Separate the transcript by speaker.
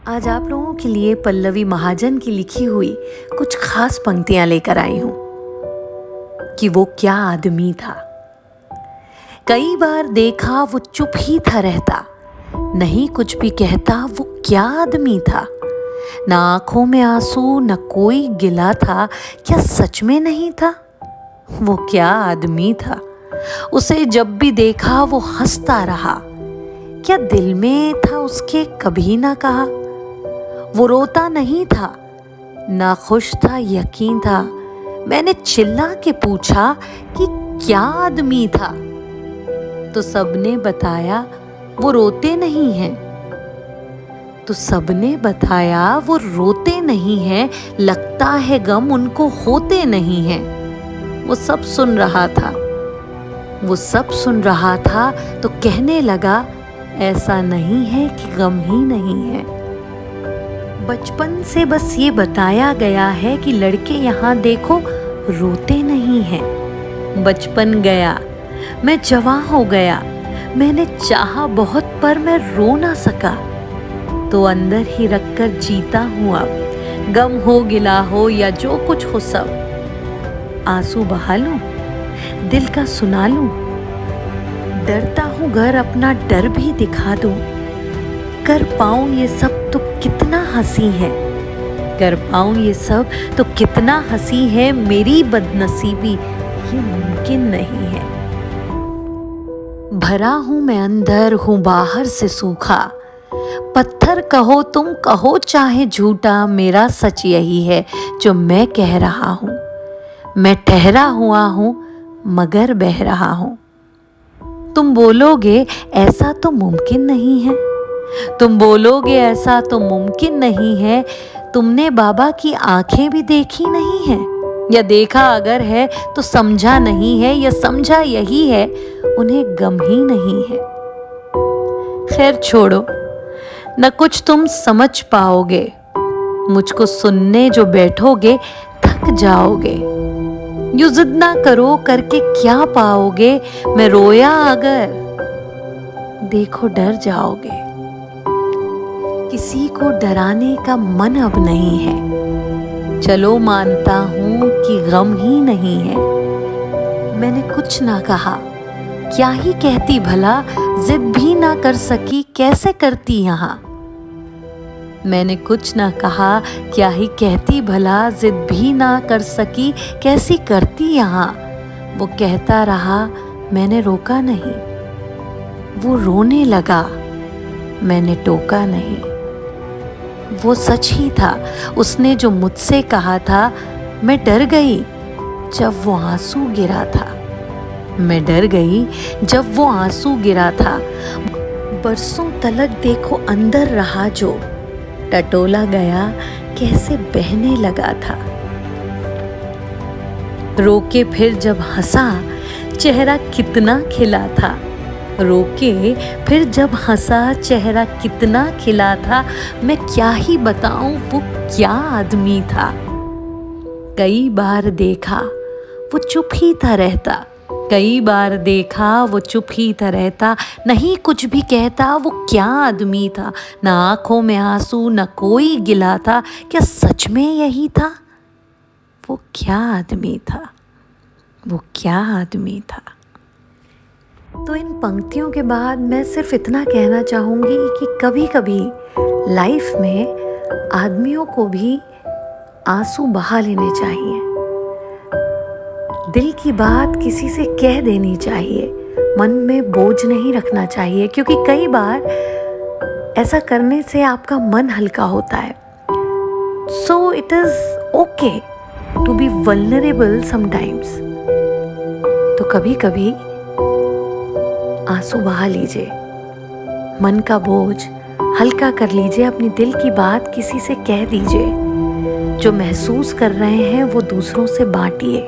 Speaker 1: आज आप लोगों के लिए पल्लवी महाजन की लिखी हुई कुछ खास पंक्तियां लेकर आई हूं कि वो क्या आदमी था। कई बार देखा वो चुप ही था रहता, नहीं कुछ भी कहता, वो क्या आदमी था। ना आंखों में आंसू न कोई गिला था, क्या सच में नहीं था। वो क्या आदमी था। उसे जब भी देखा वो हंसता रहा, क्या दिल में था उसके कभी ना कहा। वो रोता नहीं था, ना खुश था यकीन था। मैंने चिल्ला के पूछा कि क्या आदमी था, तो सबने बताया वो रोते नहीं हैं। तो सबने बताया वो रोते नहीं हैं, लगता है गम उनको होते नहीं हैं। वो सब सुन रहा था, वो सब सुन रहा था, तो कहने लगा ऐसा नहीं है कि गम ही नहीं है। बचपन से बस ये बताया गया है कि लड़के यहाँ देखो रोते नहीं हैं। बचपन गया, मैं जवां हो गया, मैंने चाहा बहुत पर मैं रो ना सका। तो अंदर ही रखकर जीता हूँ अब, गम हो गिला हो या जो कुछ हो सब। आंसू बहा लूं, दिल का सुना लूं, डरता हूँ घर अपना डर भी दिखा दूं। कर पाऊं ये सब तो कितना हंसी है, कर पाऊं ये सब तो कितना हंसी है। मेरी बदनसीबी ये मुमकिन नहीं है। भरा हूं मैं अंदर हूं बाहर से सूखा, पत्थर कहो तुम कहो चाहे झूठा, मेरा सच यही है जो मैं कह रहा हूं। मैं ठहरा हुआ हूं मगर बह रहा हूं। तुम बोलोगे ऐसा तो मुमकिन नहीं है, तुम बोलोगे ऐसा तो मुमकिन नहीं है। तुमने बाबा की आंखें भी देखी नहीं है, या देखा अगर है तो समझा नहीं है, या समझा यही है उन्हें गम ही नहीं है। खैर छोड़ो, न कुछ तुम समझ पाओगे, मुझको सुनने जो बैठोगे थक जाओगे। यूं जिद ना करो करके क्या पाओगे, मैं रोया अगर देखो डर जाओगे। किसी को डराने का मन अब नहीं है, चलो मानता हूं कि गम ही नहीं है। मैंने कुछ ना कहा, क्या ही कहती भला, जिद भी ना कर सकी कैसे करती यहाँ। मैंने कुछ ना कहा, क्या ही कहती भला, जिद भी ना कर सकी कैसी करती यहाँ। वो कहता रहा मैंने रोका नहीं, वो रोने लगा मैंने टोका नहीं। वो सच ही था, उसने जो मुझसे कहा था। मैं डर गई जब वो आंसू गिरा था, मैं डर गई जब वो आंसू गिरा था। बरसों तलक देखो अंदर रहा जो, टटोला गया कैसे बहने लगा था। रोके फिर जब हंसा चेहरा कितना खिला था, रोके फिर जब हंसा चेहरा कितना खिला था। मैं क्या ही बताऊं वो क्या आदमी था। कई बार देखा वो चुप ही था रहता, कई बार देखा वो चुप ही था रहता, नहीं कुछ भी कहता। वो क्या आदमी था, ना आंखों में आंसू न कोई गिला था, क्या सच में यही था। वो क्या आदमी था, वो क्या आदमी था। तो इन पंक्तियों के बाद मैं सिर्फ इतना कहना चाहूँगी कि कभी कभी लाइफ में आदमियों को भी आंसू बहा लेने चाहिए, दिल की बात किसी से कह देनी चाहिए, मन में बोझ नहीं रखना चाहिए, क्योंकि कई बार ऐसा करने से आपका मन हल्का होता है। So it is okay to be vulnerable sometimes. तो कभी कभी आंसू बहा लीजिए, मन का बोझ हल्का कर लीजिए, अपनी दिल की बात किसी से कह दीजिए, जो महसूस कर रहे हैं वो दूसरों से बांटिए।